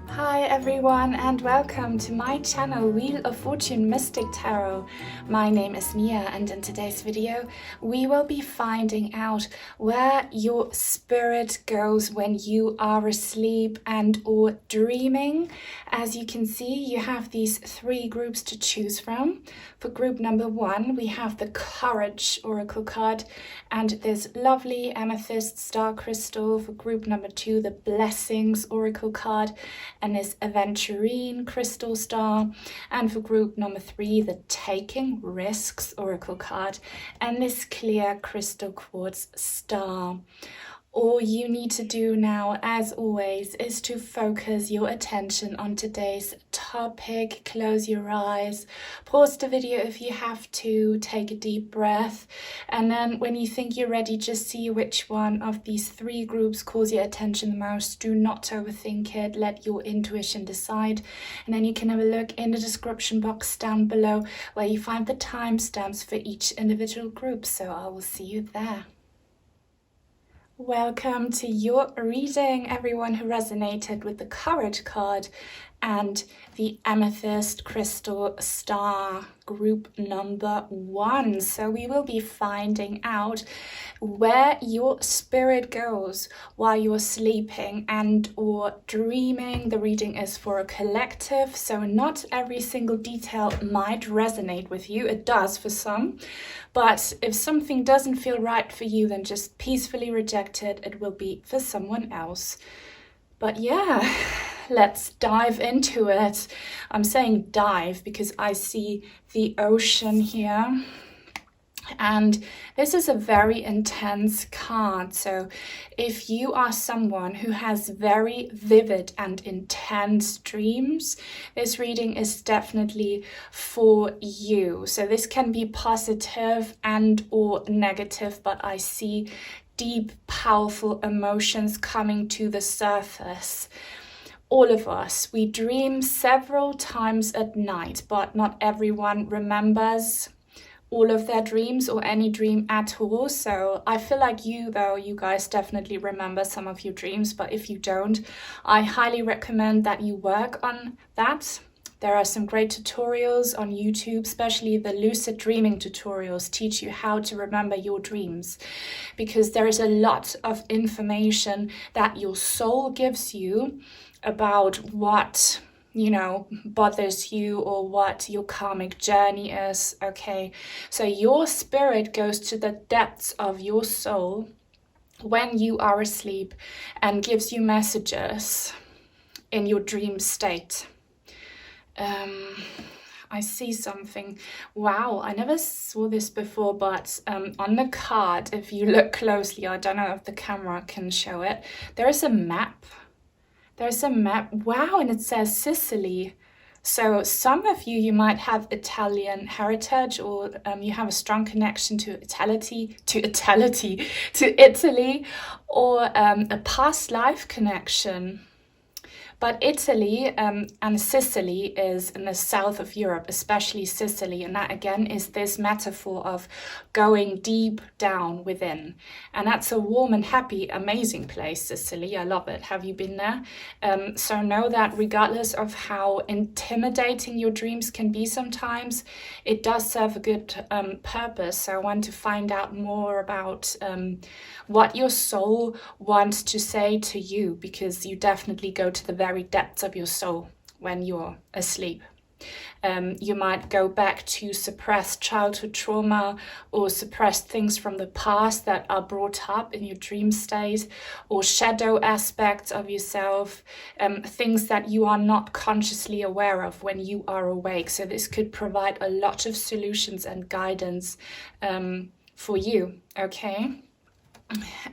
Hi everyone and welcome to my channel Wheel of Fortune Mystic Tarot. My name is Mia and in today's video we will be finding out where your spirit goes when you are asleep and or dreaming. As you can see, you have these three groups to choose from. For group number 1 we have the Courage Oracle card and this lovely Amethyst star crystal. For group number 2 the Blessings Oracle card and this Aventurine crystal star, and for group number 3 the Taking Risks Oracle card and this clear crystal quartz star. All you need to do now, as always, is to focus your attention on today's topic. Close your eyes, pause the video if you have to, take a deep breath, and then when you think you're ready, just see which one of these three groups calls your attention the most. Do not overthink it, let your intuition decide, and then you can have a look in the description box down below where you find the timestamps for each individual group. So I will see you there. Welcome to your reading, everyone who resonated with the Courage card and the Amethyst crystal star, group number 1. So we will be finding out where your spirit goes while you're sleeping and or dreaming. The reading is for a collective, so not every single detail might resonate with you. It does for some, but if something doesn't feel right for you, then just peacefully reject it. It will be for someone else. But yeah, let's dive into it. I'm saying dive because I see the ocean here. And this is a very intense card. So if you are someone who has very vivid and intense dreams, this reading is definitely for you. So this can be positive and or negative, but I see deep, powerful emotions coming to the surface. All of us, we dream several times at night, but not everyone remembers all of their dreams or any dream at all. So I feel like you guys definitely remember some of your dreams, but if you don't, I highly recommend that you work on that. There are some great tutorials on YouTube, especially the lucid dreaming tutorials teach you how to remember your dreams, because there is a lot of information that your soul gives you about what, you know, bothers you or what your karmic journey is. Okay, so your spirit goes to the depths of your soul when you are asleep and gives you messages in your dream state. I see something. Wow, I never saw this before, but on the card, if you look closely, I don't know if the camera can show it, there is a map. There's a map. Wow, and it says Sicily. So some of you might have Italian heritage, or you have a strong connection to Italy, or a past life connection. But Italy and Sicily is in the south of Europe, especially Sicily. And that again is this metaphor of going deep down within. And that's a warm and happy, amazing place, Sicily. I love it. Have you been there? So know that regardless of how intimidating your dreams can be sometimes, it does serve a good purpose. So I want to find out more about what your soul wants to say to you, because you definitely go to the very depths of your soul when you're asleep. You might go back to suppressed childhood trauma or suppressed things from the past that are brought up in your dream state, or shadow aspects of yourself, things that you are not consciously aware of when you are awake. So this could provide a lot of solutions and guidance for you, okay?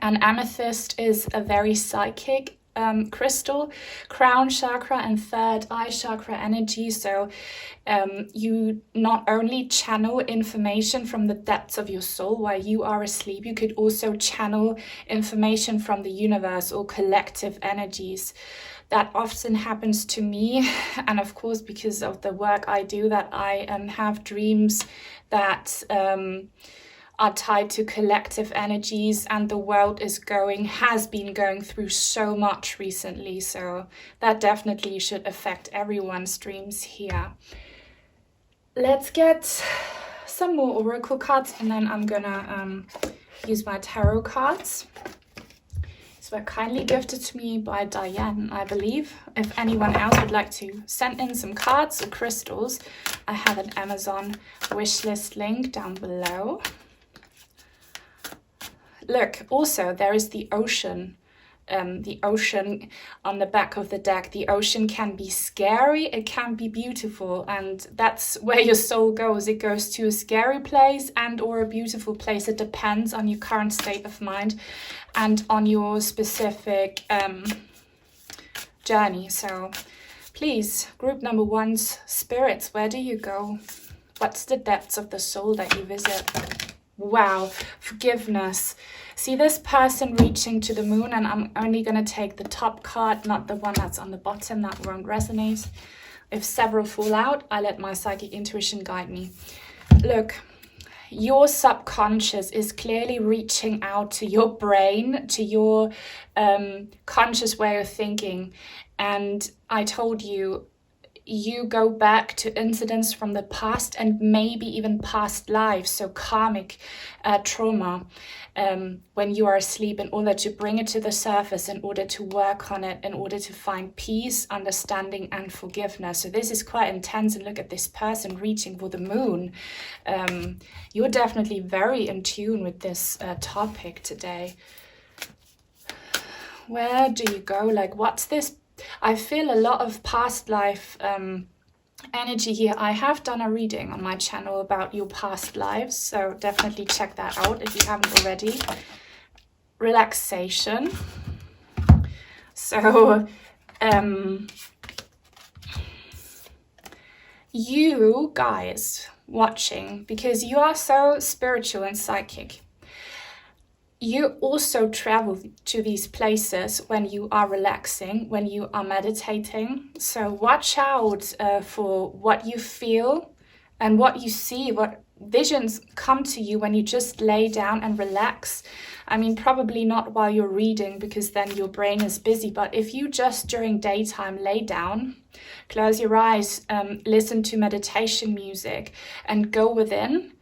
And amethyst is a very psychic crystal, crown chakra and third eye chakra energy. So you not only channel information from the depths of your soul while you are asleep, you could also channel information from the universe or collective energies. That often happens to me, and of course because of the work I do, that I have dreams that are tied to collective energies, and the world has been going through so much recently, so that definitely should affect everyone's dreams here. Let's get some more oracle cards, and then I'm gonna use my tarot cards. These were kindly gifted to me by Diane, I believe. If anyone else would like to send in some cards or crystals, I have an Amazon wishlist link down below. Look, also there is the ocean. The ocean on the back of the deck. The ocean can be scary, it can be beautiful, and that's where your soul goes. It goes to a scary place and or a beautiful place. It depends on your current state of mind and on your specific journey. So please, group number 1's spirits, where do you go? What's the depths of the soul that you visit? Wow, forgiveness. See this person reaching to the moon, and I'm only going to take the top card, not the one that's on the bottom, that won't resonate. If several fall out, I let my psychic intuition guide me. Look, your subconscious is clearly reaching out to your brain, to your conscious way of thinking. And I told you, you go back to incidents from the past and maybe even past lives, so karmic trauma, when you are asleep, in order to bring it to the surface, in order to work on it, in order to find peace, understanding and forgiveness. So this is quite intense, and look at this person reaching for the moon. You're definitely very in tune with this topic today. Where do you go? Like, what's this? I feel a lot of past life energy here. I have done a reading on my channel about your past lives, so definitely check that out if you haven't already. Relaxation. So you guys watching, because you are so spiritual and psychic, you also travel to these places when you are relaxing, when you are meditating. So watch out for what you feel and what you see, what visions come to you when you just lay down and relax. I mean, probably not while you're reading, because then your brain is busy. But if you just during daytime lay down, close your eyes, listen to meditation music and go within,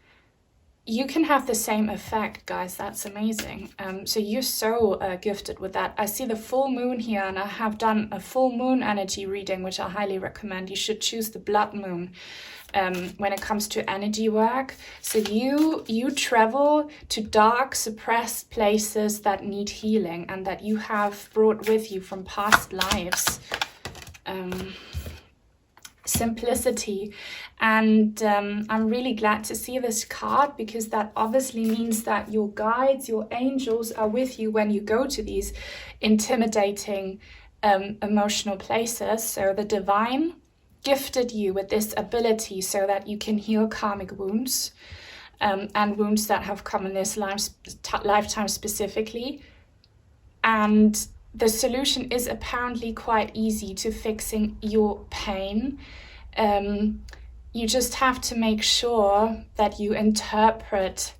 you can have the same effect, guys. That's amazing. So you're so gifted with that. I see the full moon here, and I have done a full moon energy reading, which I highly recommend. You should choose the blood moon when it comes to energy work. So you travel to dark, suppressed places that need healing and that you have brought with you from past lives. Simplicity. And I'm really glad to see this card, because that obviously means that your guides, your angels are with you when you go to these intimidating emotional places. So the divine gifted you with this ability so that you can heal karmic wounds and wounds that have come in this lifetime specifically. And the solution is apparently quite easy to fixing your pain. You just have to make sure that you interpret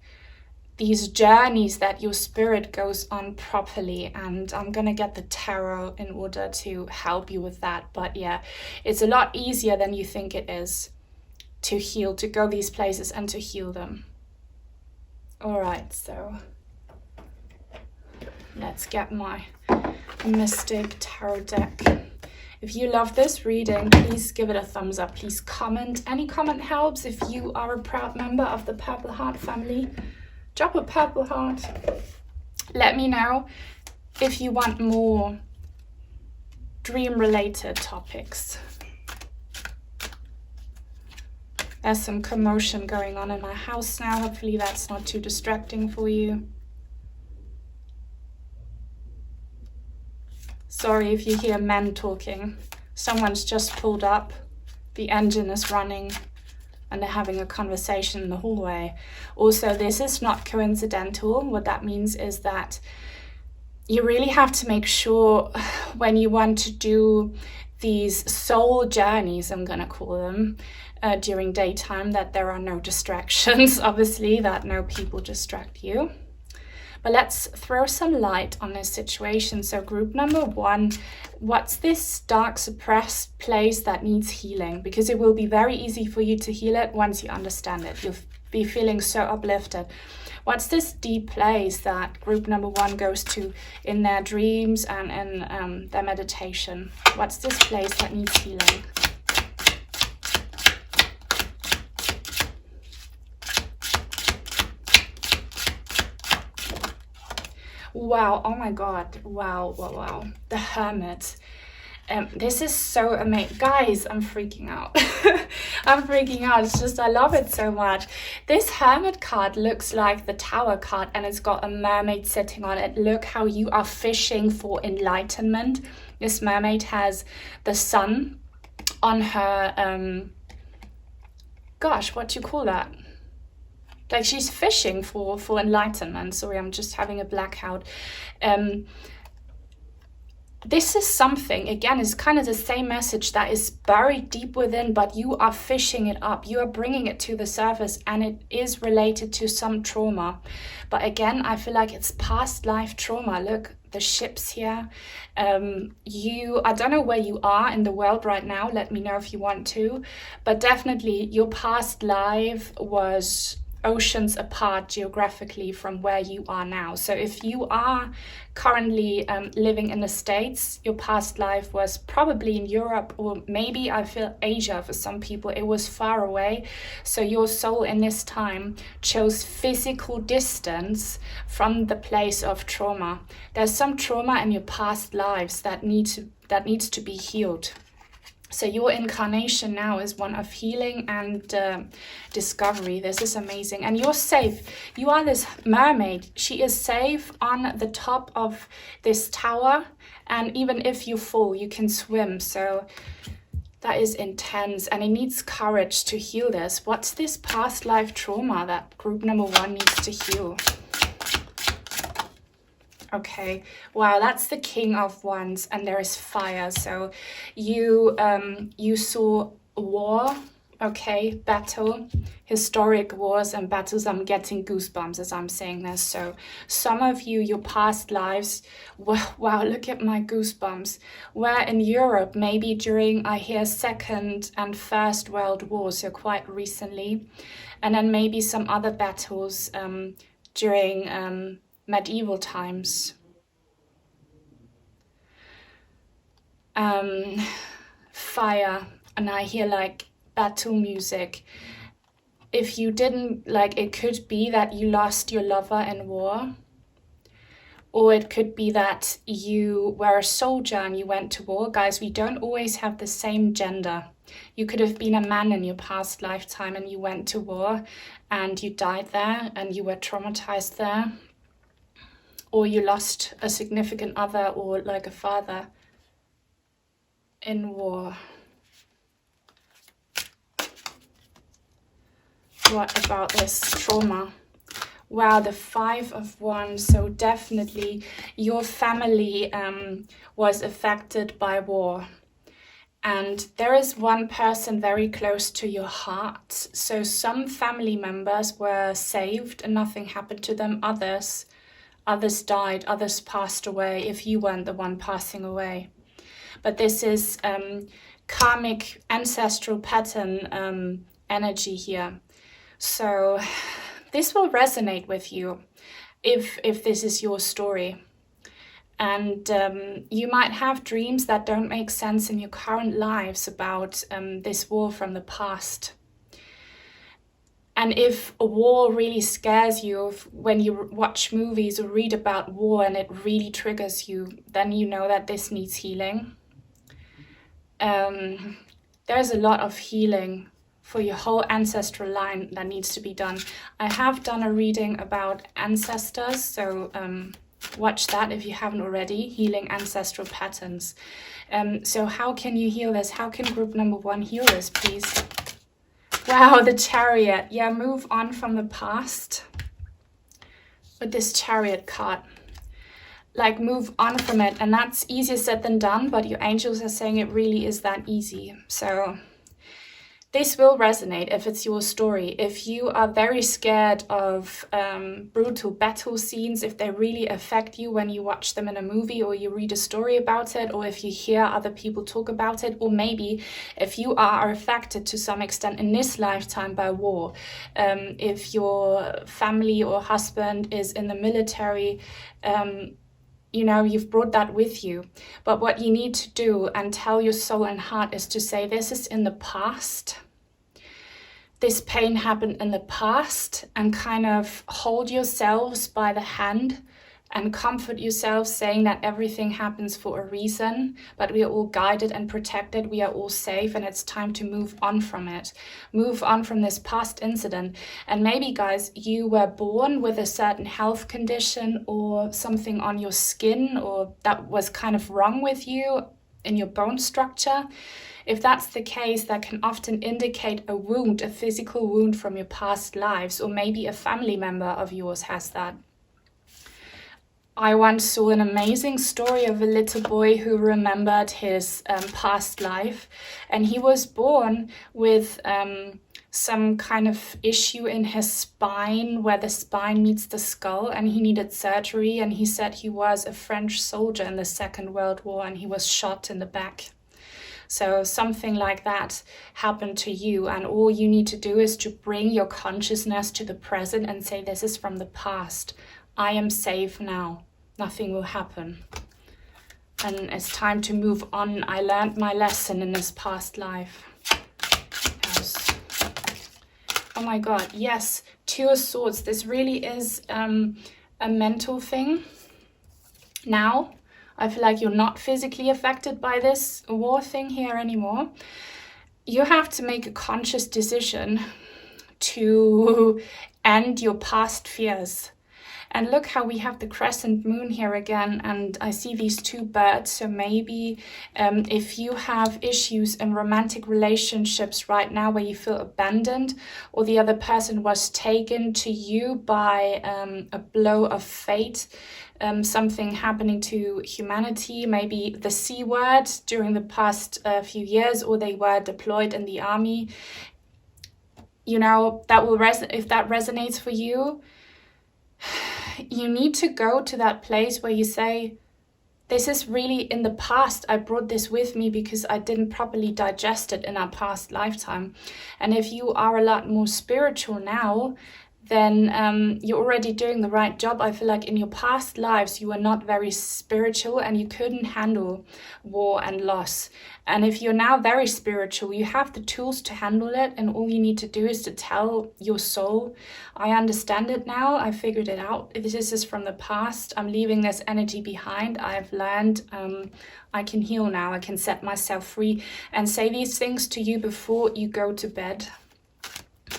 these journeys that your spirit goes on properly. And I'm going to get the tarot in order to help you with that. But yeah, it's a lot easier than you think it is to heal, to go these places and to heal them. All right, so let's get my Mystic Tarot deck. If you love this reading, please give it a thumbs up. Please comment. Any comment helps. If you are a proud member of the Purple Heart family, drop a purple heart. Let me know if you want more dream-related topics. There's some commotion going on in my house now. Hopefully that's not too distracting for you. Sorry if you hear men talking. Someone's just pulled up, the engine is running, and they're having a conversation in the hallway. Also, this is not coincidental. What that means is that you really have to make sure when you want to do these soul journeys, I'm gonna call them, during daytime, that there are no distractions, obviously, that no people distract you. But let's throw some light on this situation. So group number one, what's this dark suppressed place that needs healing? Because it will be very easy for you to heal it once you understand it. You'll be feeling so uplifted. What's this deep place that group number one goes to in their dreams and in their meditation? What's this place that needs healing? Wow, oh my God, wow. The Hermit. This is so amazing. Guys, I'm freaking out. I'm freaking out. It's just, I love it so much. This Hermit card looks like the Tower card, and it's got a mermaid sitting on it. Look how you are fishing for enlightenment. This mermaid has the sun on her, gosh, what do you call that? Like she's fishing for enlightenment. Sorry, I'm just having a blackout. This is something, again, is kind of the same message that is buried deep within, but you are fishing it up. You are bringing it to the surface, and it is related to some trauma. But again, I feel like it's past life trauma. Look, the ships here. I don't know where you are in the world right now. Let me know if you want to. But definitely your past life was oceans apart geographically from where you are now. So if you are currently living in the States, your past life was probably in Europe, or maybe I feel Asia for some people. It was far away. So your soul in this time chose physical distance from the place of trauma. There's some trauma in your past lives that needs to be healed. So your incarnation now is one of healing and discovery. This is amazing. And you're safe. You are this mermaid. She is safe on the top of this tower. And even if you fall, you can swim. So that is intense. And it needs courage to heal this. What's this past life trauma that group number one needs to heal? Okay, wow, that's the King of Wands, and there is fire. So you saw war, okay, battle, historic wars and battles. I'm getting goosebumps as I'm saying this. So some of you, your past lives, wow, look at my goosebumps, were in Europe, maybe during, I hear, Second and First World War, so quite recently. And then maybe some other battles during medieval times. Fire, and I hear like battle music. If you didn't, like, it could be that you lost your lover in war, or it could be that you were a soldier and you went to war. Guys, we don't always have the same gender. You could have been a man in your past lifetime and you went to war and you died there and you were traumatized there. Or you lost a significant other or like a father in war. What about this trauma? Wow, the Five of Wands. So definitely your family was affected by war. And there is one person very close to your heart. So some family members were saved and nothing happened to them. Others died, others passed away, if you weren't the one passing away. But this is karmic ancestral pattern energy here. So this will resonate with you if this is your story. And you might have dreams that don't make sense in your current lives about this war from the past. And if a war really scares you, when you watch movies or read about war and it really triggers you, then you know that this needs healing. There's a lot of healing for your whole ancestral line that needs to be done. I have done a reading about ancestors, so watch that if you haven't already, healing ancestral patterns. So how can you heal this? How can group number one heal this, please? Wow, the Chariot. Yeah, move on from the past with this Chariot card. like move on from it. And that's easier said than done, but your angels are saying it really is that easy. So this will resonate if it's your story. If you are very scared of brutal battle scenes, if they really affect you when you watch them in a movie or you read a story about it, or if you hear other people talk about it, or maybe if you are affected to some extent in this lifetime by war, if your family or husband is in the military, you know, you've brought that with you. But what you need to do and tell your soul and heart is to say, this is in the past. This pain happened in the past, and kind of hold yourselves by the hand and comfort yourselves, saying that everything happens for a reason, but we are all guided and protected. We are all safe, and it's time to move on from it. Move on from this past incident. And maybe, guys, you were born with a certain health condition or something on your skin, or that was kind of wrong with you in your bone structure. If that's the case, that can often indicate a wound, a physical wound from your past lives, or maybe a family member of yours has that. I once saw an amazing story of a little boy who remembered his past life, and he was born with some kind of issue in his spine, where the spine meets the skull, and he needed surgery. And he said he was a French soldier in the Second World War, and he was shot in the back. So something like that happened to you, and all you need to do is to bring your consciousness to the present and say, this is from the past. I am safe now. Nothing will happen. And it's time to move on. I learned my lesson in this past life. Yes. Oh my God, yes, Two of Swords. This really is a mental thing. Now, I feel like you're not physically affected by this war thing here anymore. You have to make a conscious decision to end your past fears. And look how we have the crescent moon here again, and I see these two birds. So maybe if you have issues in romantic relationships right now where you feel abandoned, or the other person was taken to you by a blow of fate, something happening to humanity, maybe the C word during the past few years, or they were deployed in the army, you know, that will if that resonates for you, you need to go to that place where you say, this is really in the past. I brought this with me because I didn't properly digest it in our past lifetime. And if you are a lot more spiritual now, then you're already doing the right job. I feel like in your past lives, you were not very spiritual and you couldn't handle war and loss. And if you're now very spiritual, you have the tools to handle it. And all you need to do is to tell your soul, I understand it now. I figured it out. If this is from the past, I'm leaving this energy behind. I've learned I can heal now. I can set myself free. And say these things to you before you go to bed.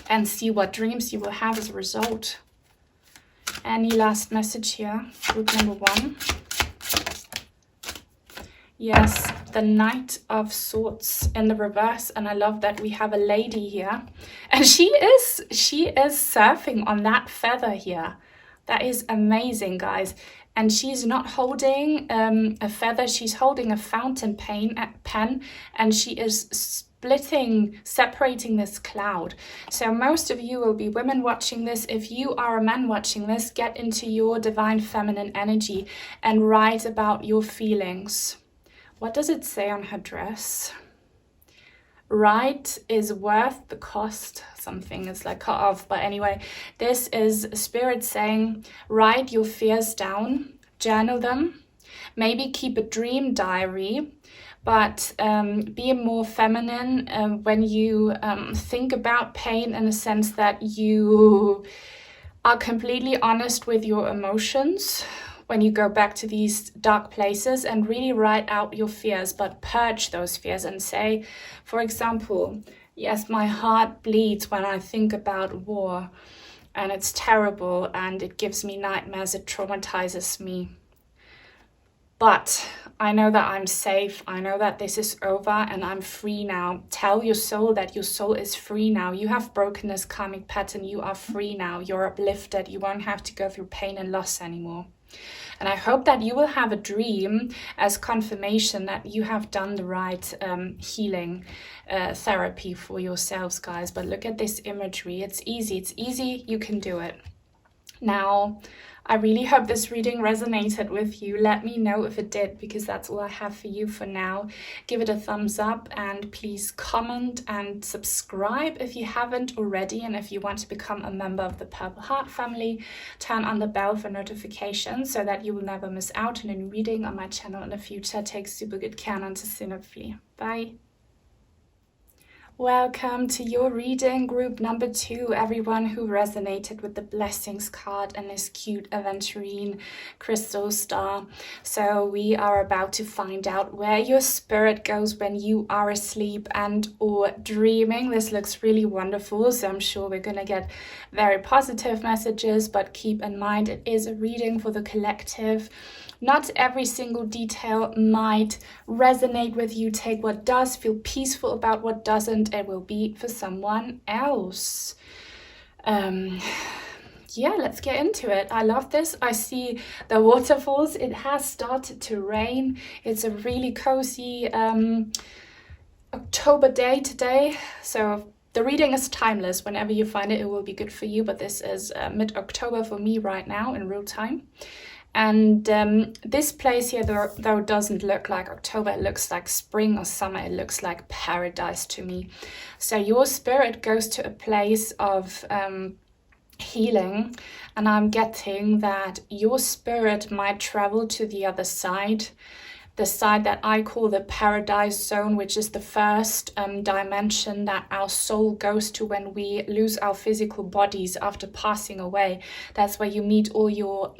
And see what dreams you will have as a result. Any last message here? Group number 1. Yes, the Knight of Swords in the reverse. And I love that we have a lady here. And she is surfing on that feather here. That is amazing, guys. And she's not holding a feather. She's holding a fountain pen. And she is separating this cloud. So most of you will be women watching this. If you are a man watching this, get into your divine feminine energy and write about your feelings. What does it say on her dress? Right is worth the cost. Something is like cut off, but anyway, this is Spirit saying, write your fears down, journal them, maybe keep a dream diary. But be more feminine when you think about pain, in a sense that you are completely honest with your emotions when you go back to these dark places, and really write out your fears, but purge those fears and say, for example, yes, my heart bleeds when I think about war, and it's terrible and it gives me nightmares, it traumatizes me. But I know that I'm safe. I know that this is over and I'm free now. Tell your soul that your soul is free now. You have broken this karmic pattern. You are free now. You're uplifted. You won't have to go through pain and loss anymore. And I hope that you will have a dream as confirmation that you have done the right healing therapy for yourselves, guys. But look at this imagery. It's easy, you can do it. Now, I really hope this reading resonated with you. Let me know if it did, because that's all I have for you for now. Give it a thumbs up and please comment and subscribe if you haven't already. And if you want to become a member of the Purple Heart family, turn on the bell for notifications so that you will never miss out on a new reading on my channel in the future. Take super good care and to soon. Bye. Welcome to your reading, group number 2, everyone who resonated with the blessings card and this cute Aventurine crystal star. So we are about to find out where your spirit goes when you are asleep and or dreaming. This looks really wonderful, so I'm sure we're going to get very positive messages, but keep in mind it is a reading for the collective. Not every single detail might resonate with you. Take what does, feel peaceful about what doesn't. It will be for someone else. Yeah, let's get into it. I love this. I see the waterfalls. It has started to rain. It's a really cozy October day today. So the reading is timeless. Whenever you find it, it will be good for you. But this is mid-October for me right now in real time. And this place here, though doesn't look like October, it looks like spring or summer. It looks like paradise to me. So your spirit goes to a place of healing, and I'm getting that your spirit might travel to the other side, the side that I call the paradise zone, which is the first dimension that our soul goes to when we lose our physical bodies after passing away. That's where you meet all your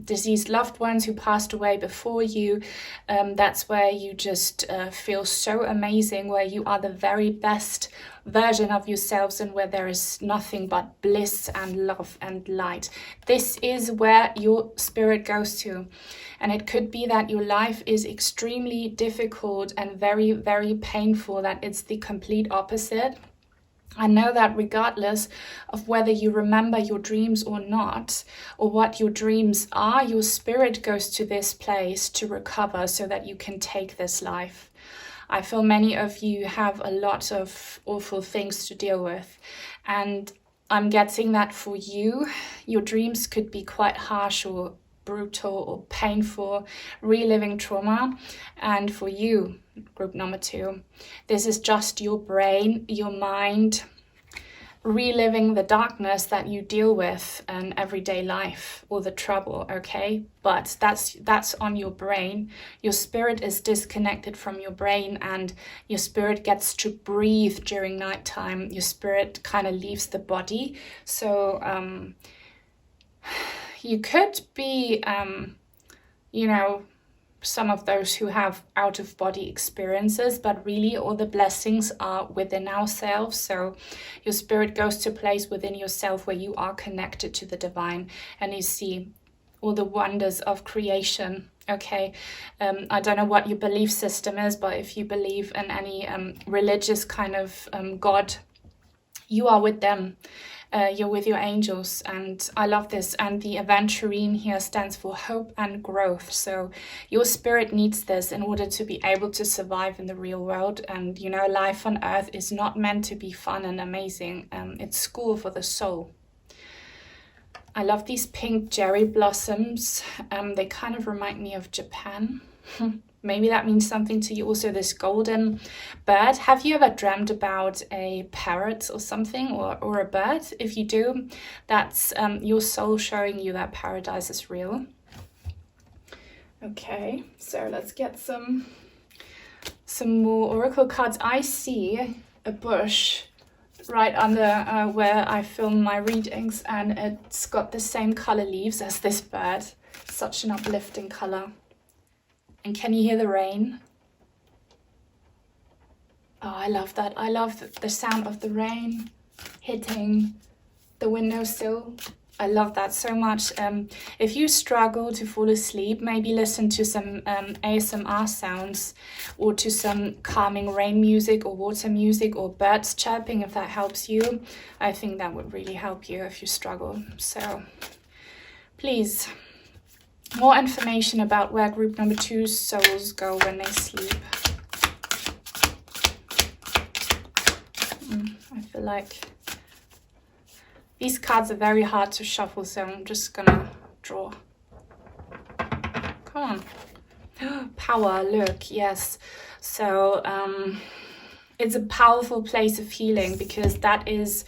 deceased loved ones who passed away before you. That's where you just feel so amazing, where you are the very best version of yourselves and where there is nothing but bliss and love and light. This is where your spirit goes to. And it could be that your life is extremely difficult and very, very painful, that it's the complete opposite. I know that regardless of whether you remember your dreams or not, or what your dreams are, your spirit goes to this place to recover so that you can take this life. I feel many of you have a lot of awful things to deal with, and I'm getting that for you, your dreams could be quite harsh or brutal or painful, reliving trauma. And for you, group number 2, this is just your brain, your mind, reliving the darkness that you deal with in everyday life, or the trouble, okay? But that's on your brain. Your spirit is disconnected from your brain, and your spirit gets to breathe during nighttime. Your spirit kind of leaves the body. So you could be, some of those who have out-of-body experiences, but really all the blessings are within ourselves. So your spirit goes to a place within yourself where you are connected to the divine, and you see all the wonders of creation. Okay, I don't know what your belief system is, but if you believe in any religious kind of God, you are with them. You're with your angels, and I love this. And the Aventurine here stands for hope and growth. So your spirit needs this in order to be able to survive in the real world. And life on earth is not meant to be fun and amazing. It's school for the soul. I love these pink cherry blossoms. They kind of remind me of Japan. Maybe that means something to you. Also, this golden bird. Have you ever dreamt about a parrot or something, or a bird? If you do, that's your soul showing you that paradise is real. Okay, so let's get some more oracle cards. I see a bush right under where I film my readings, and it's got the same color leaves as this bird. Such an uplifting color. And can you hear the rain? Oh, I love that. I love the sound of the rain hitting the windowsill. I love that so much. If you struggle to fall asleep, maybe listen to some ASMR sounds, or to some calming rain music or water music or birds chirping, if that helps you. I think that would really help you if you struggle. So please More information about where group number 2's souls go when they sleep. I feel like these cards are very hard to shuffle, so I'm just gonna draw. Come on. Power, look, yes. So it's a powerful place of healing, because that is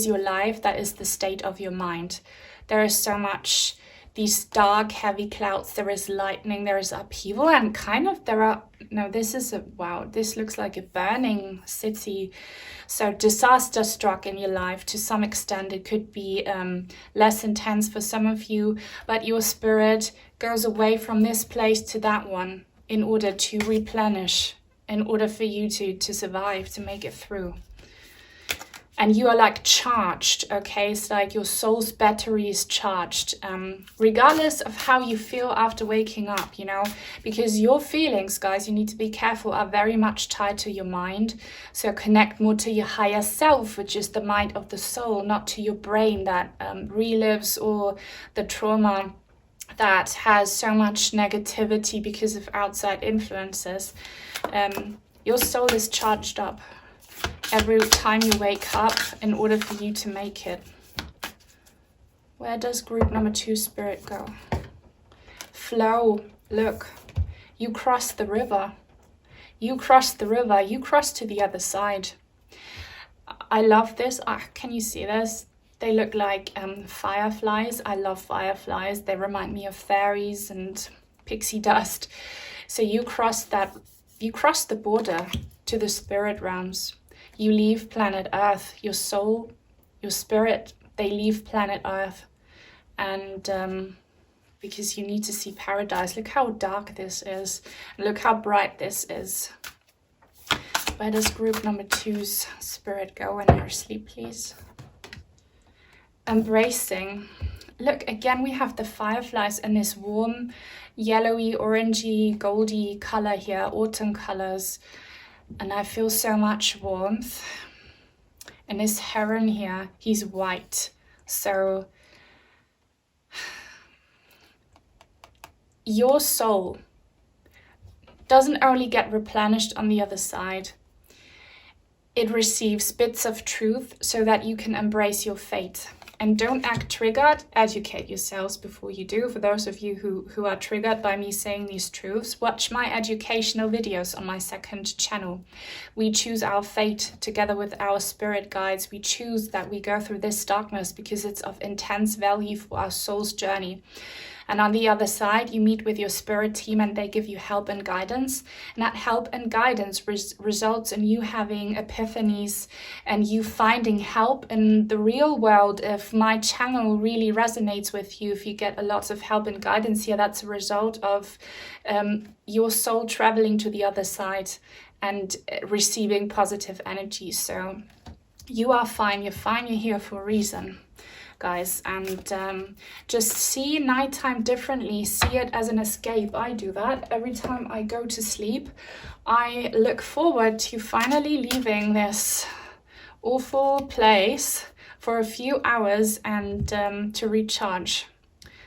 your life, that is the state of your mind. There is so much, these dark, heavy clouds, there is lightning, there is upheaval, and kind of there are, no, this is a, wow, this looks like a burning city. So disaster struck in your life. To some extent, it could be less intense for some of you, but your spirit goes away from this place to that one in order to replenish, in order for you to survive, to make it through. And you are like charged, okay? It's like your soul's battery is charged, regardless of how you feel after waking up, you know? Because your feelings, guys, you need to be careful, are very much tied to your mind. So connect more to your higher self, which is the mind of the soul, not to your brain that relives all the trauma that has so much negativity because of outside influences. Your soul is charged up every time you wake up in order for you to make it. Where does group number 2 spirit go? Flow, look, you cross the river. You cross the river, you cross to the other side. I love this. Can you see this? They look like fireflies. I love fireflies. They remind me of fairies and pixie dust. So you cross the border to the spirit realms. You leave planet Earth. Your soul, your spirit, they leave planet Earth. And because you need to see paradise. Look how dark this is. Look how bright this is. Where does group number 2's spirit go when you're asleep, please? Embracing. Look, again, we have the fireflies in this warm, yellowy, orangey, goldy color here, autumn colors. And I feel so much warmth. And this heron here, he's white. So your soul doesn't only get replenished on the other side, it receives bits of truth so that you can embrace your fate. And don't act triggered. Educate yourselves before you do. For those of you who are triggered by me saying these truths, watch my educational videos on my second channel. We choose our fate together with our spirit guides. We choose that we go through this darkness because it's of intense value for our soul's journey. And on the other side, you meet with your spirit team and they give you help and guidance. And that help and guidance results in you having epiphanies and you finding help in the real world. If my channel really resonates with you, if you get a lot of help and guidance here, that's a result of your soul traveling to the other side and receiving positive energy. So you are fine, you're here for a reason, guys. And just see nighttime differently, see it as an escape. I do that every time I go to sleep. I look forward to finally leaving this awful place for a few hours and to recharge.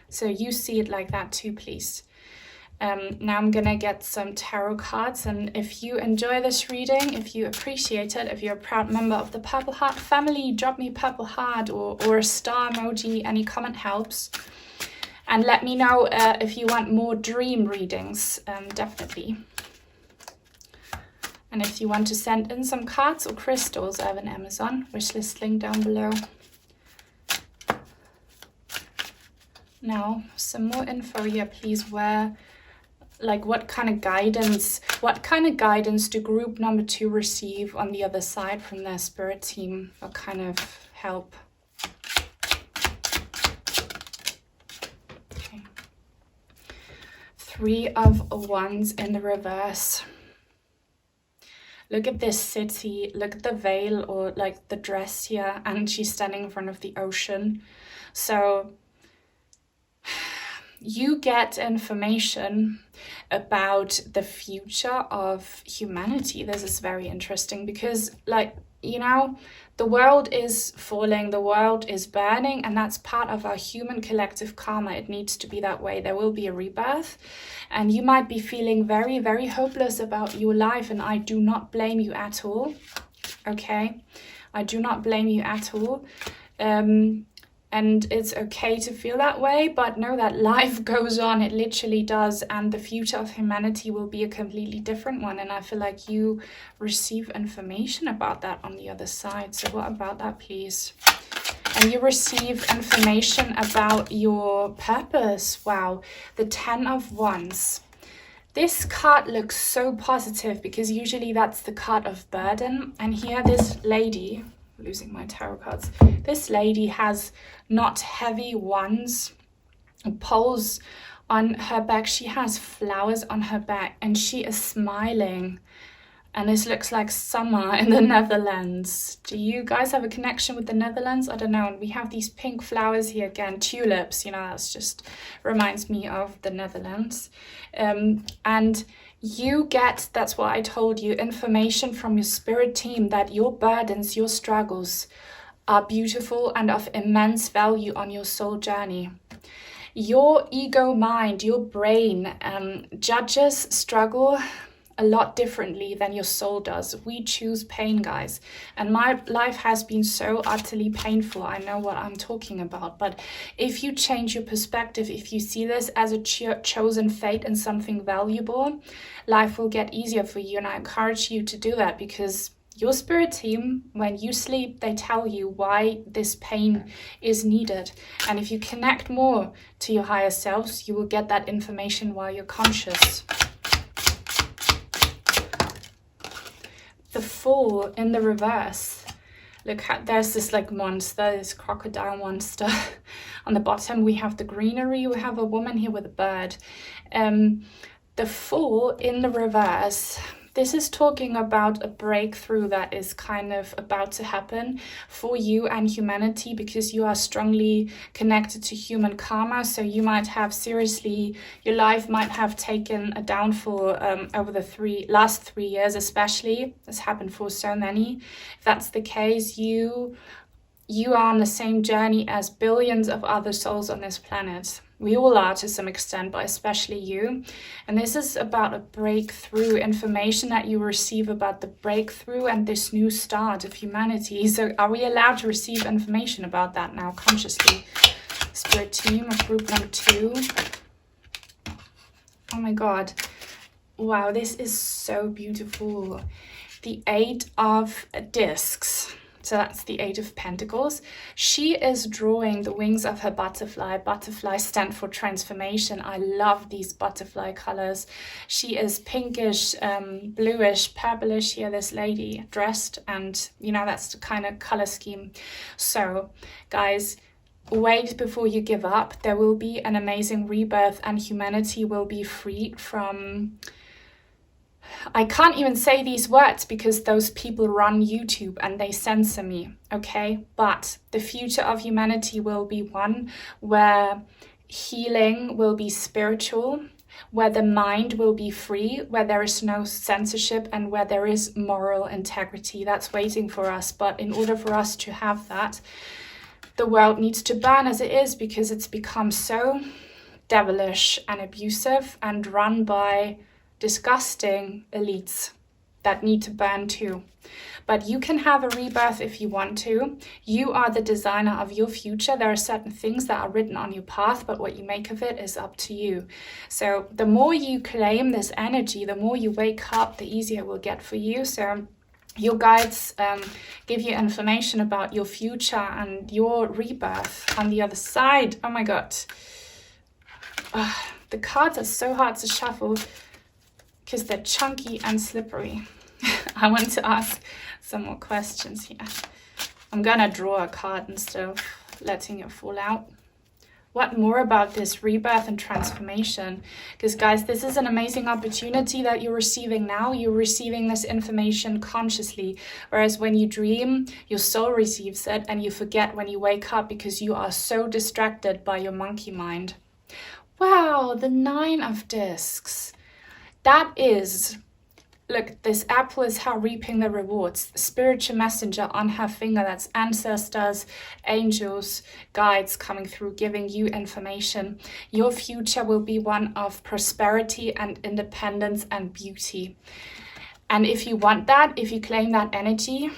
So you see it like that too, please. Now I'm gonna get some tarot cards, and if you enjoy this reading, if you appreciate it, if you're a proud member of the Purple Heart family, drop me a purple heart or a star emoji. Any comment helps. And let me know if you want more dream readings, definitely. And if you want to send in some cards or crystals, I have an Amazon wishlist link down below. Now, some more info here, please. What kind of guidance do group number 2 receive on the other side from their spirit team? What kind of help? Okay. 3 of Wands in the reverse. Look at this city, look at the veil or like the dress here, and she's standing in front of the ocean. So you get information about the future of humanity. This is very interesting because, like, you know, the world is falling, the world is burning, and that's part of our human collective karma. It needs to be that way. There will be a rebirth, and you might be feeling very, very hopeless about your life, and I do not blame you at all, okay? I do not blame you at all. And it's okay to feel that way, but know that life goes on, it literally does, and the future of humanity will be a completely different one, and I feel like you receive information about that on the other side. So what about that, please? And you receive information about your purpose. Wow, the 10 of Wands. This card looks so positive because usually that's the card of burden, and here this lady, losing my tarot cards, this lady has not heavy wands, poles on her back. She has flowers on her back and she is smiling, and this looks like summer in the Netherlands. Do you guys have a connection with the Netherlands? I don't know. And we have these pink flowers here again, tulips, you know, that's just reminds me of the Netherlands. And you get, that's what I told you, information from your spirit team that your burdens, your struggles are beautiful and of immense value on your soul journey. Your ego mind, your brain judges struggle a lot differently than your soul does. We choose pain, guys, and my life has been so utterly painful. I know what I'm talking about, but if you change your perspective, if you see this as a chosen fate and something valuable, life will get easier for you. And I encourage you to do that, because your spirit team, when you sleep, they tell you why this pain is needed. And if you connect more to your higher selves, you will get that information while you're conscious. The Fool in the reverse. Look, there's this like monster, this crocodile monster. On the bottom we have the greenery, we have a woman here with a bird. The Fool in the reverse. This is talking about a breakthrough that is kind of about to happen for you and humanity, because you are strongly connected to human karma. So you might have, seriously, your life might have taken a downfall over the last 3 years especially. This happened for so many. If that's the case, you are on the same journey as billions of other souls on this planet. We all are to some extent, but especially you. And this is about a breakthrough, information that you receive about the breakthrough and this new start of humanity. So are we allowed to receive information about that now consciously? Spirit team of group number 2. Oh my God. Wow, this is so beautiful. The 8 of Discs. So that's the 8 of Pentacles. She is drawing the wings of her butterfly. Butterflies stand for transformation. I love these butterfly colors. She is pinkish, bluish, purplish here, this lady dressed, and you know, that's the kind of color scheme. So guys, wait before you give up. There will be an amazing rebirth and humanity will be freed from... I can't even say these words because those people run YouTube and they censor me, okay? But the future of humanity will be one where healing will be spiritual, where the mind will be free, where there is no censorship, and where there is moral integrity. That's waiting for us. But in order for us to have that, the world needs to burn as it is, because it's become so devilish and abusive and run by disgusting elites that need to burn too. But you can have a rebirth if you want to. You are the designer of your future. There are certain things that are written on your path, but what you make of it is up to you. So the more you claim this energy, the more you wake up, the easier it will get for you. So your guides give you information about your future and your rebirth on the other side. Oh my God. The cards are so hard to shuffle because they're chunky and slippery. I want to ask some more questions here. I'm gonna draw a card instead of letting it fall out. What more about this rebirth and transformation? Because guys, this is an amazing opportunity that you're receiving now. You're receiving this information consciously. Whereas when you dream, your soul receives it and you forget when you wake up because you are so distracted by your monkey mind. Wow, the 9 of Discs. That is Look, this apple is her reaping the rewards. The spiritual messenger on her finger, that's ancestors, angels, guides coming through, giving you information. Your future will be one of prosperity and independence and beauty. And if you want that, if you claim that energy,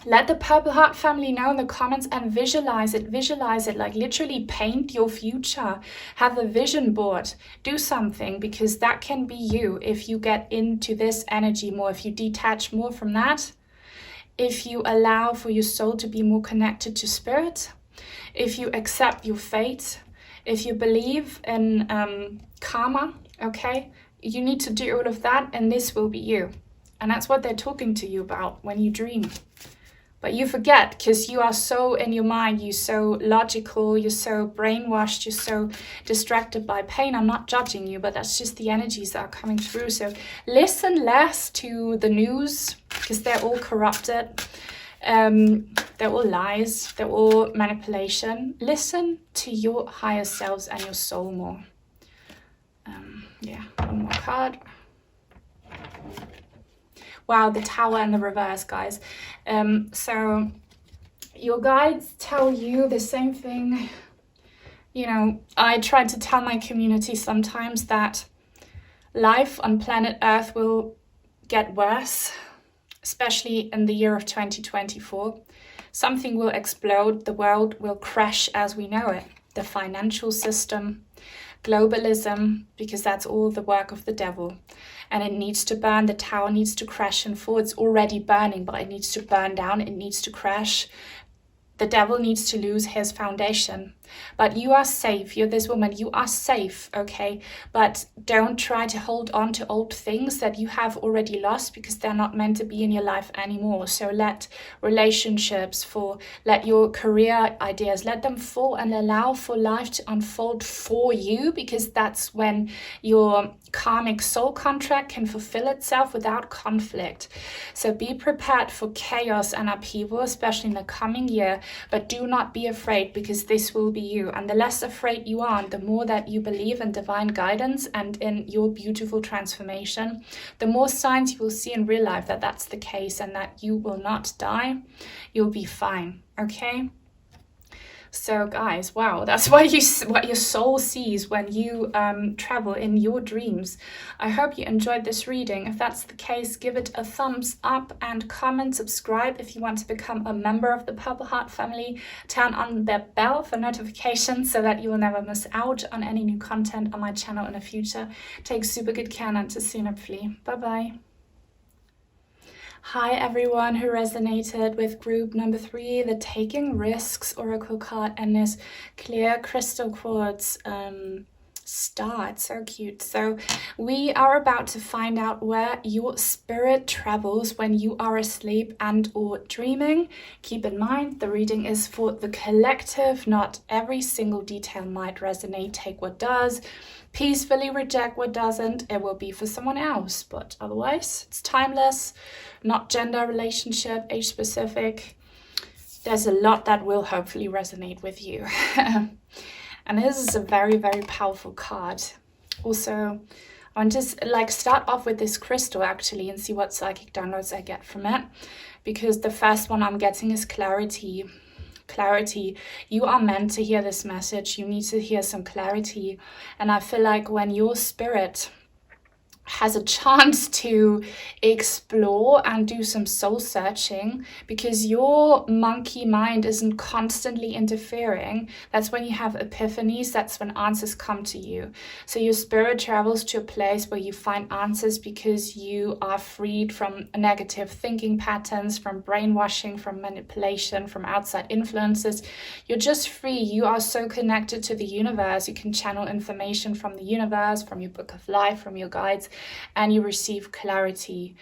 let the Purple Heart family know in the comments and visualize it, like literally paint your future. Have a vision board, do something, because that can be you if you get into this energy more, if you detach more from that, if you allow for your soul to be more connected to spirit, if you accept your fate, if you believe in karma, okay? You need to do all of that, and this will be you. And that's what they're talking to you about when you dream. But you forget, because you are so in your mind, you're so logical, you're so brainwashed, you're so distracted by pain. I'm not judging you, but that's just the energies that are coming through. So listen less to the news, because they're all corrupted. They're all lies, they're all manipulation. Listen to your higher selves and your soul more. Yeah, one more card. Wow, the Tower in the reverse, guys. So your guides tell you the same thing. You know, I try to tell my community sometimes that life on planet Earth will get worse, especially in the year of 2024. Something will explode. The world will crash as we know it. The financial system, globalism, because that's all the work of the devil. And it needs to burn. The tower needs to crash and fall. It's already burning, but it needs to burn down. It needs to crash. The devil needs to lose his foundation. But you are safe. You're this woman. You are safe, okay? But don't try to hold on to old things that you have already lost, because they're not meant to be in your life anymore. So let relationships fall, let your career ideas, let them fall, and allow for life to unfold for you, because that's when your karmic soul contract can fulfill itself without conflict. So be prepared for chaos and upheaval, especially in the coming year, but do not be afraid, because this will be you. And the less afraid you are, the more that you believe in divine guidance and in your beautiful transformation, the more signs you will see in real life that that's the case, and that you will not die. You'll be fine, okay? So guys, wow, that's what your soul sees when you travel in your dreams. I hope you enjoyed this reading. If that's the case, give it a thumbs up and comment, subscribe if you want to become a member of the Purple Heart family. Turn on the bell for notifications so that you will never miss out on any new content on my channel in the future. Take super good care, and until soon, hopefully. Bye-bye. Hi everyone who resonated with group number 3, the Taking Risks Oracle card, and this clear crystal quartz star. It's so cute. So we are about to find out where your spirit travels when you are asleep and or dreaming. Keep in mind, the reading is for the collective. Not every single detail might resonate. Take what does. Peacefully reject what doesn't. It will be for someone else, but otherwise it's timeless, not gender, relationship, age specific. There's a lot that will hopefully resonate with you. And this is a very, very powerful card. Also, I'll just start off with this crystal actually and see what psychic downloads I get from it, because the first one I'm getting is clarity. Clarity. You are meant to hear this message. You need to hear some clarity. And I feel like when your spirit has a chance to explore and do some soul searching, because your monkey mind isn't constantly interfering, that's when you have epiphanies, that's when answers come to you. So your spirit travels to a place where you find answers, because you are freed from negative thinking patterns, from brainwashing, from manipulation, from outside influences. You're just free. You are so connected to the universe. You can channel information from the universe, from your book of life, from your guides, and you receive clarity.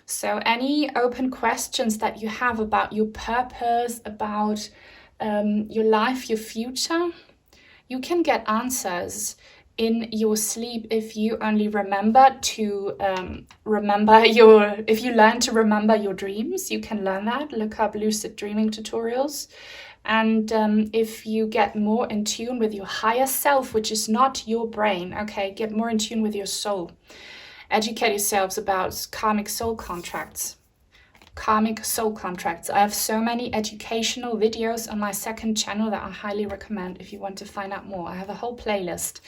So any open questions that you have about your purpose, about your life, your future, you can get answers in your sleep if you only remember to if you learn to remember your dreams. You can learn that. Look up lucid dreaming tutorials. And if you get more in tune with your higher self, which is not your brain, okay, get more in tune with your soul. educate yourselves about karmic soul contracts. Karmic soul contracts. I have so many educational videos on my second channel that I highly recommend if you want to find out more. I have a whole playlist.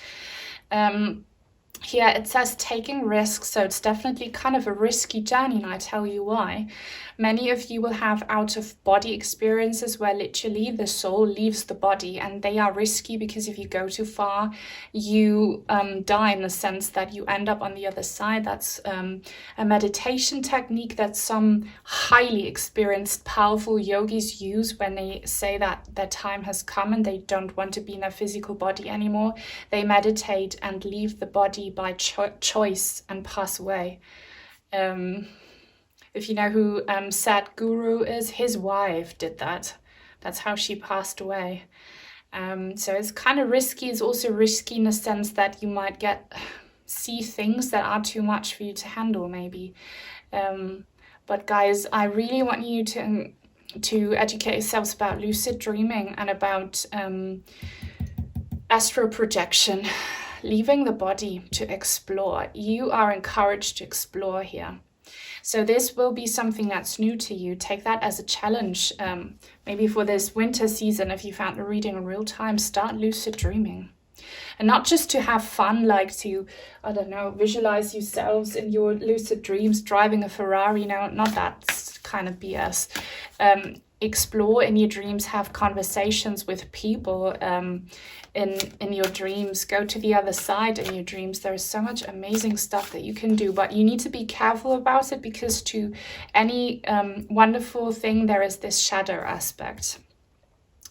Here it says taking risks, so it's definitely kind of a risky journey, and I tell you why. Many of you will have out-of-body experiences where literally the soul leaves the body, and they are risky because if you go too far, you die, in the sense that you end up on the other side. That's a meditation technique that some highly experienced, powerful yogis use when they say that their time has come and they don't want to be in their physical body anymore. They meditate and leave the body by choice and pass away. If you know who Sadhguru is, his wife did that. That's how she passed away. So it's kind of risky. It's also risky in the sense that you might see things that are too much for you to handle, maybe. But guys, I really want you to educate yourselves about lucid dreaming and about astral projection, leaving the body to explore. You are encouraged to explore here. So this will be something that's new to you. Take that as a challenge. Maybe for this winter season, if you found the reading in real time, start lucid dreaming. And not just to have fun, like to, I don't know, visualize yourselves in your lucid dreams driving a Ferrari. No, not that kind of BS. Explore in your dreams, have conversations with people in your dreams, go to the other side in your dreams. There is so much amazing stuff that you can do, but you need to be careful about it, because to any wonderful thing there is this shadow aspect.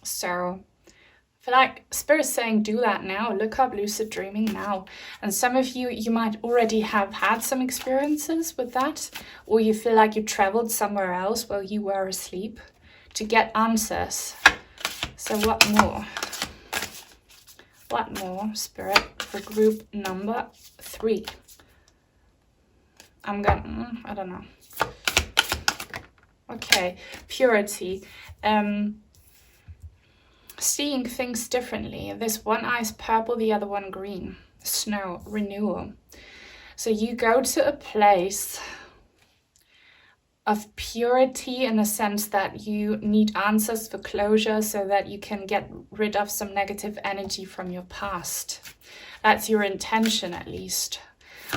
So I feel like Spirit's saying do that now. Look up lucid dreaming now. And some of you might already have had some experiences with that, or you feel like you traveled somewhere else while you were asleep to get answers. So what more? What more, Spirit, for group number 3? I don't know. Okay, purity. Seeing things differently. This one eye's purple, the other one green. Snow, renewal. So you go to a place of purity in the sense that you need answers for closure so that you can get rid of some negative energy from your past. That's your intention, at least.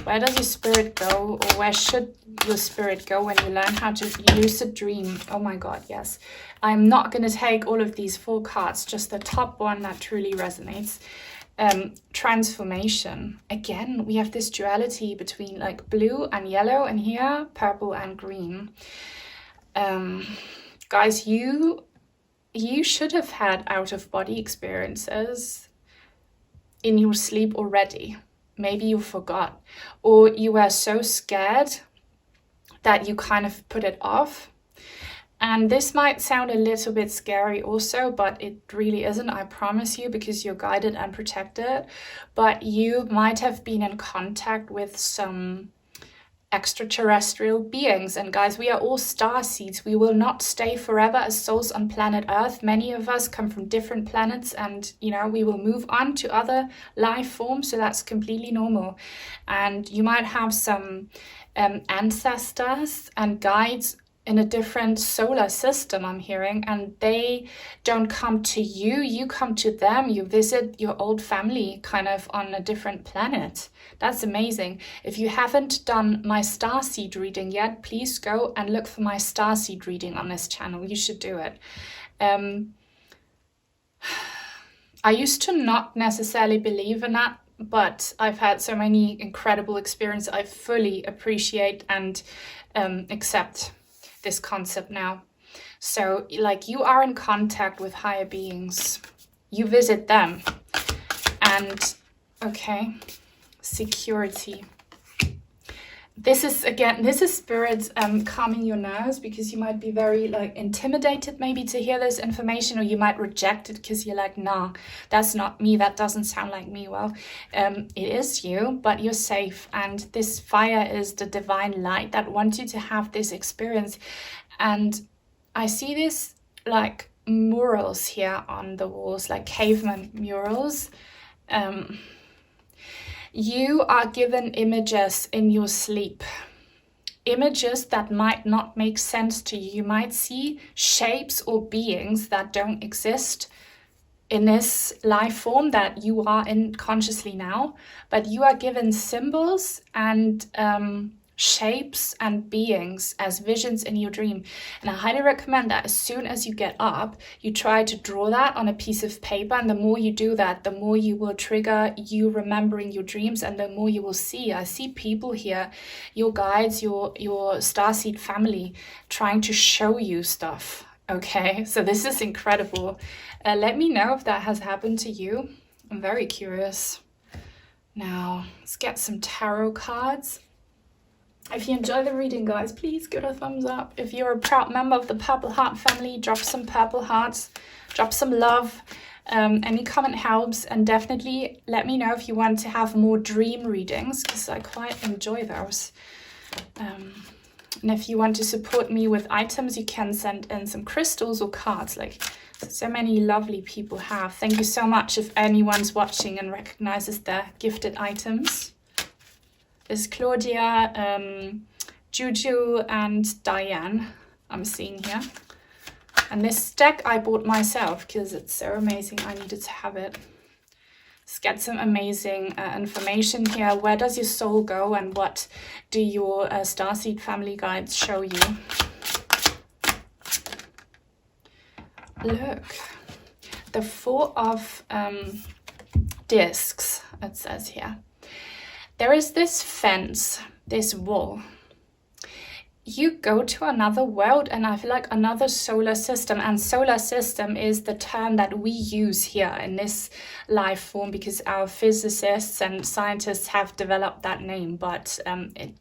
Where does your spirit go, or where should your spirit go when you learn how to lucid dream? Oh my God, yes. I'm not going to take all of these 4 cards, just the top one that truly resonates. Transformation. Again, we have this duality between like blue and yellow, and here purple and green. Guys, you should have had out-of-body experiences in your sleep already. Maybe you forgot, or you were so scared that you kind of put it off. And this might sound a little bit scary also, but it really isn't, I promise you, because you're guided and protected. But you might have been in contact with some extraterrestrial beings. And guys, we are all star seeds. We will not stay forever as souls on planet Earth. Many of us come from different planets, and you know, we will move on to other life forms, so that's completely normal. And you might have some ancestors and guides in a different solar system, I'm hearing, and they don't come to you, you come to them. You visit your old family kind of on a different planet. That's amazing. If you haven't done my starseed reading yet, please go and look for my starseed reading on this channel. You should do it. I used to not necessarily believe in that, but I've had so many incredible experiences. I fully appreciate and accept this concept now. So like, you are in contact with higher beings, you visit them, and okay, security. This is spirits calming your nerves, because you might be very like intimidated maybe to hear this information, or you might reject it because you're like, nah, that's not me, that doesn't sound like me. Well, it is you, but you're safe, and this fire is the divine light that wants you to have this experience. And I see this like murals here on the walls, like caveman murals. You are given images in your sleep. Images that might not make sense to you. You might see shapes or beings that don't exist in this life form that you are in consciously now, but you are given symbols and shapes and beings as visions in your dream. And I highly recommend that as soon as you get up, you try to draw that on a piece of paper. And the more you do that, the more you will trigger you remembering your dreams, and the more you will see. I see people here, your guides, your starseed family, trying to show you stuff. Okay, so this is incredible. Let me know if that has happened to you. I'm very curious. Now, let's get some tarot cards. If you enjoy the reading, guys, please give it a thumbs up. If you're a proud member of the Purple Heart family, drop some purple hearts, drop some love. Any comment helps, and definitely let me know if you want to have more dream readings, because I quite enjoy those. And if you want to support me with items, you can send in some crystals or cards, like so many lovely people have. Thank you so much if anyone's watching and recognizes their gifted items. There's Claudia, Juju, and Diane I'm seeing here. And this deck I bought myself because it's so amazing. I needed to have it. Let's get some amazing information here. Where does your soul go, and what do your starseed family guides show you? Look, the Four of Discs, it says here. There is this fence, this wall. You go to another world, and I feel like another solar system. And solar system is the term that we use here in this life form because our physicists and scientists have developed that name. But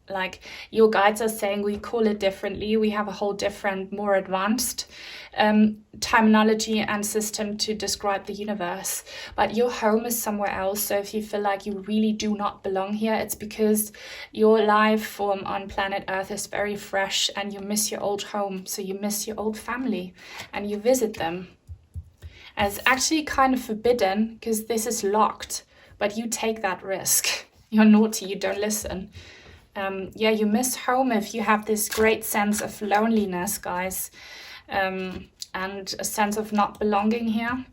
like your guides are saying, we call it differently. We have a whole different, more advanced terminology and system to describe the universe. But your home is somewhere else. So if you feel like you really do not belong here, it's because your life form on planet Earth is very fresh and you miss your old home. So you miss your old family and you visit them. And it's actually kind of forbidden because this is locked, but you take that risk. You're naughty, you don't listen. Yeah, you miss home if you have this great sense of loneliness, guys. And a sense of not belonging here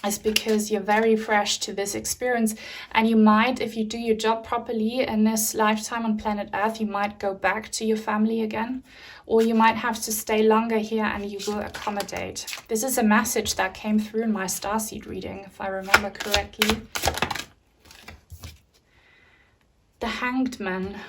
is because you're very fresh to this experience, and you might, if you do your job properly in this lifetime on planet Earth, you might go back to your family again, or you might have to stay longer here and you will accommodate. This is a message that came through in my starseed reading, if I remember correctly. The Hanged Man.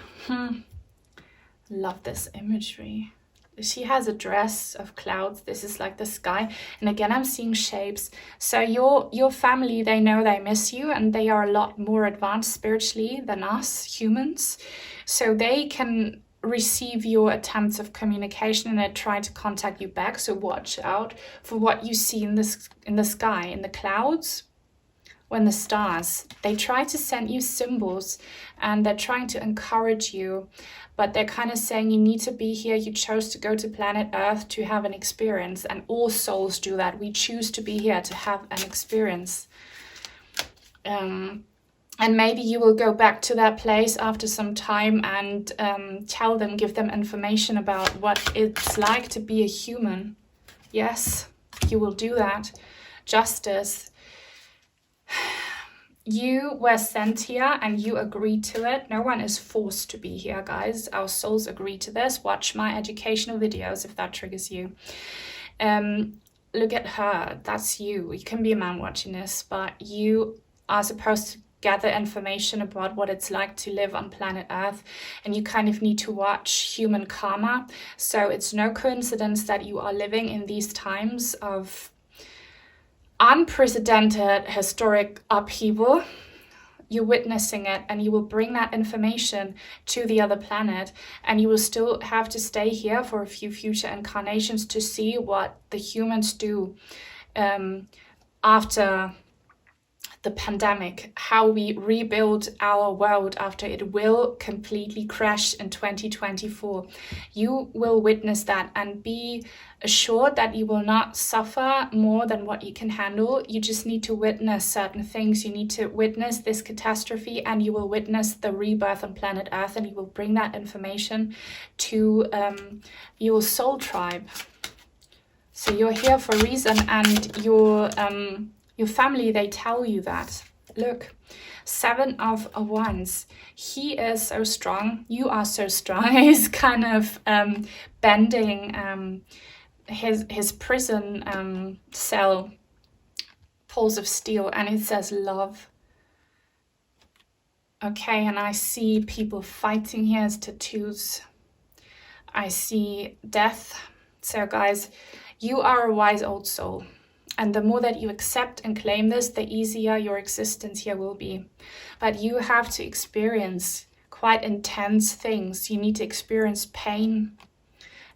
Love this imagery. She has a dress of clouds. This is like the sky. And again, I'm seeing shapes. So your family, they know they miss you, and they are a lot more advanced spiritually than us humans. So they can receive your attempts of communication and they try to contact you back. So watch out for what you see in the sky, in the clouds, when the stars. They try to send you symbols and they're trying to encourage you. But they're kind of saying you need to be here. You chose to go to planet Earth to have an experience. And all souls do that. We choose to be here to have an experience. And maybe you will go back to that place after some time and tell them, give them information about what it's like to be a human. Yes, you will do that. Justice. You were sent here and you agreed to it. No one is forced to be here, guys. Our souls agree to this. Watch my educational videos if that triggers you. Look at her. That's you. You can be a man watching this, but you are supposed to gather information about what it's like to live on planet Earth, and you kind of need to watch human karma. So it's no coincidence that you are living in these times of unprecedented historic upheaval. You're witnessing it, and you will bring that information to the other planet, and you will still have to stay here for a few future incarnations to see what the humans do after the pandemic, how we rebuild our world after it will completely crash in 2024. You will witness that, and be assured that you will not suffer more than what you can handle. You just need to witness certain things. You need to witness this catastrophe, and you will witness the rebirth on planet Earth, and you will bring that information to your soul tribe. So you're here for a reason, and your family, they tell you that. Look, 7 of Wands. He is so strong. You are so strong. He's kind of bending his prison cell, poles of steel, and it says love. Okay, and I see people fighting here as tattoos. I see death. So guys, you are a wise old soul. And the more that you accept and claim this, the easier your existence here will be. But you have to experience quite intense things. You need to experience pain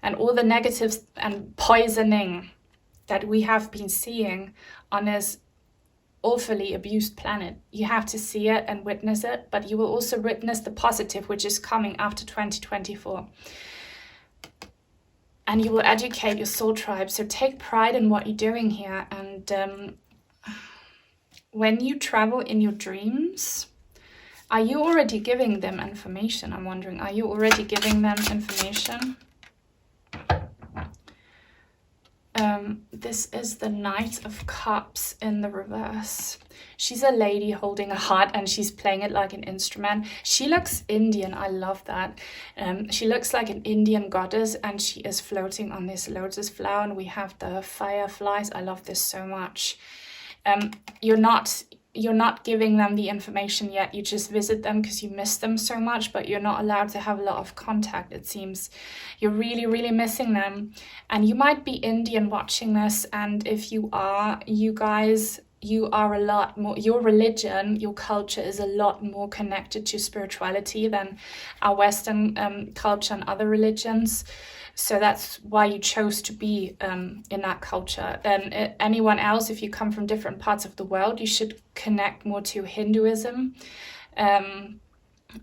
and all the negatives and poisoning that we have been seeing on this awfully abused planet. You have to see it and witness it, but you will also witness the positive, which is coming after 2024. And you will educate your soul tribe. So take pride in what you're doing here. And when you travel in your dreams, are you already giving them information? I'm wondering, are you already giving them information? This is the Knight of Cups in the reverse. She's a lady holding a heart, and she's playing it like an instrument. She looks Indian. I love that. She looks like an Indian goddess, and she is floating on this lotus flower, and we have the fireflies. I love this so much. You're not giving them the information yet. You just visit them because you miss them so much, but you're not allowed to have a lot of contact, it seems. You're really, really missing them. And you might be Indian watching this, and if you are, you guys, you are a lot more, your religion, your culture is a lot more connected to spirituality than our Western culture and other religions. So that's why you chose to be in that culture. And anyone else, if you come from different parts of the world, you should connect more to Hinduism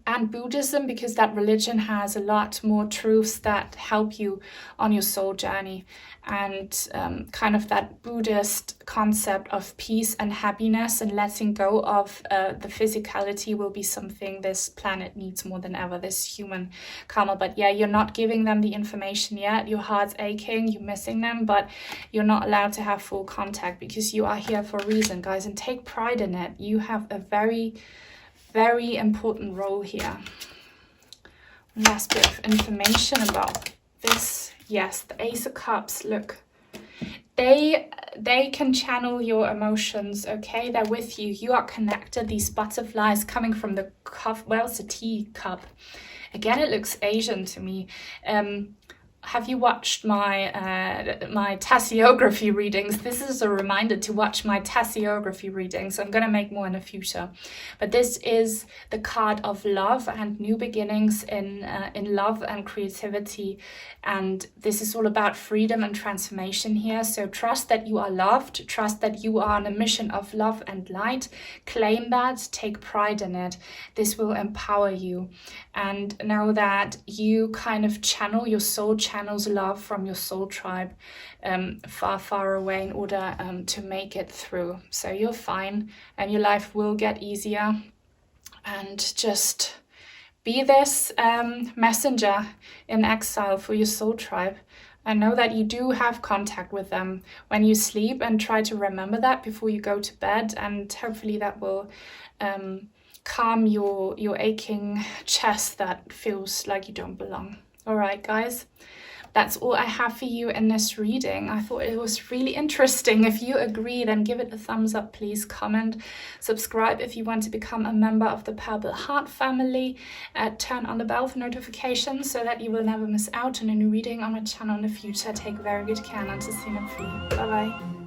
and Buddhism, because that religion has a lot more truths that help you on your soul journey. And kind of that Buddhist concept of peace and happiness and letting go of the physicality will be something this planet needs more than ever, this human karma. But yeah, you're not giving them the information yet. Your heart's aching, you're missing them, but you're not allowed to have full contact because you are here for a reason, guys, and take pride in it. You have a very, very important role here. Last bit of information about this. Yes, the Ace of Cups, look. They can channel your emotions, okay? They're with you. You are connected. These butterflies coming from the cup. Well, it's a tea cup. Again, it looks Asian to me. Have you watched my my tasseography readings? This is a reminder to watch my tasseography readings. I'm going to make more in the future. But this is the card of love and new beginnings in love and creativity. And this is all about freedom and transformation here. So trust that you are loved. Trust that you are on a mission of love and light. Claim that. Take pride in it. This will empower you. And know that you kind of channel, your soul channels love from your soul tribe far, far away in order to make it through. So you're fine, and your life will get easier. And just be this messenger in exile for your soul tribe. I know that you do have contact with them when you sleep, and try to remember that before you go to bed, and hopefully that will calm your aching chest that feels like you don't belong. All right, guys, that's all I have for you in this reading. I thought it was really interesting. If you agree, then give it a thumbs up, please. Comment, subscribe if you want to become a member of the Purple Heart family. Turn on the bell for notifications so that you will never miss out on a new reading on my channel in the future. Take very good care, and until soon, hopefully. Bye bye.